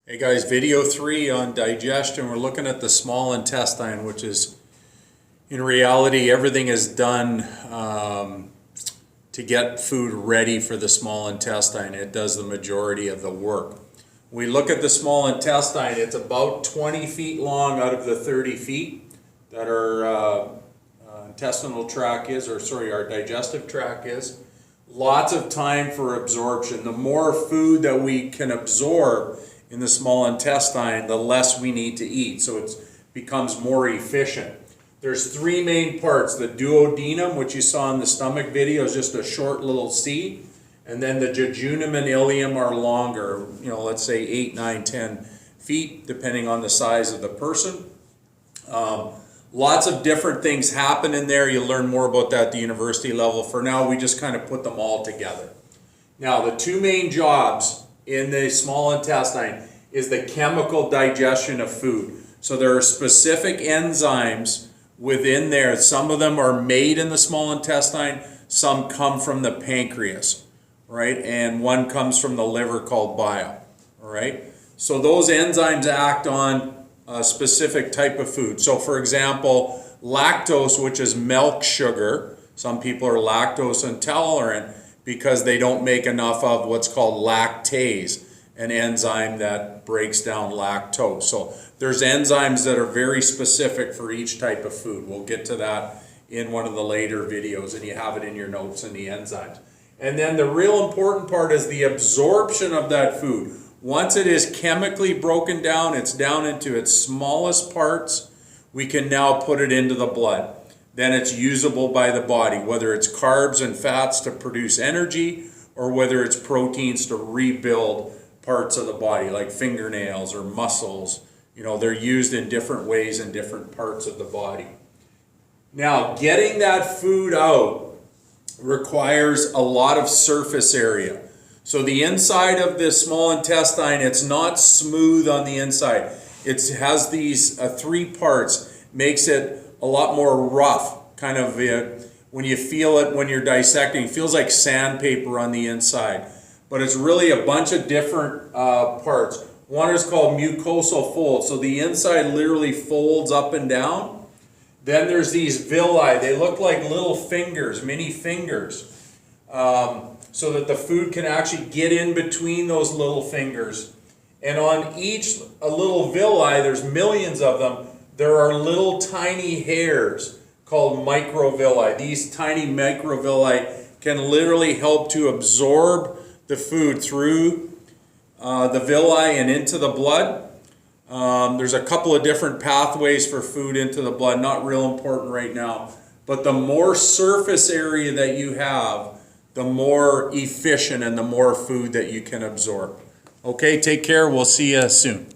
Hey guys, video 3 on digestion. We're looking at the small intestine, which is, in reality, everything is done to get food ready for the small intestine. It does the majority of the work. We look at the small intestine, it's about 20 feet long out of the 30 feet that our intestinal tract is, our digestive tract is. Lots of time for absorption. The more food that we can absorb in the small intestine, the less we need to eat, so it becomes more efficient. There's three main parts. The duodenum, which you saw in the stomach video, is just a short little C, and then the jejunum and ileum are longer, let's say 8, 9, 10 feet, depending on the size of the person. Lots of different things happen in there. You'll learn more about that at the university level. For now, we just kind of put them all together. Now, the two main jobs in the small intestine is the chemical digestion of food. So there are specific enzymes within there. Some of them are made in the small intestine, some come from the pancreas, right? And one comes from the liver called bile, all right? So those enzymes act on a specific type of food. So for example, lactose, which is milk sugar, some people are lactose intolerant because they don't make enough of what's called lactase, an enzyme that breaks down lactose. So there's enzymes that are very specific for each type of food. We'll get to that in one of the later videos, and you have it in your notes in the enzymes. And then the real important part is the absorption of that food. Once it is chemically broken down, it's down into its smallest parts, we can now put it into the blood. Then it's usable by the body, whether it's carbs and fats to produce energy or whether it's proteins to rebuild parts of the body like fingernails or muscles. They're used in different ways in different parts of the body. Now, getting that food out requires a lot of surface area. So the inside of this small intestine, it's not smooth on the inside. It has these three parts, makes it a lot more rough, kind of when you feel it when you're dissecting, it feels like sandpaper on the inside. But it's really a bunch of different parts. One is called mucosal folds, so the inside literally folds up and down. Then there's these villi, they look like little fingers, mini fingers, so that the food can actually get in between those little fingers. And on each little villi, there's millions of them, there are little tiny hairs called microvilli. These tiny microvilli can literally help to absorb the food through the villi and into the blood. There's a couple of different pathways for food into the blood, not real important right now. But the more surface area that you have, the more efficient and the more food that you can absorb. Okay, take care. We'll see you soon.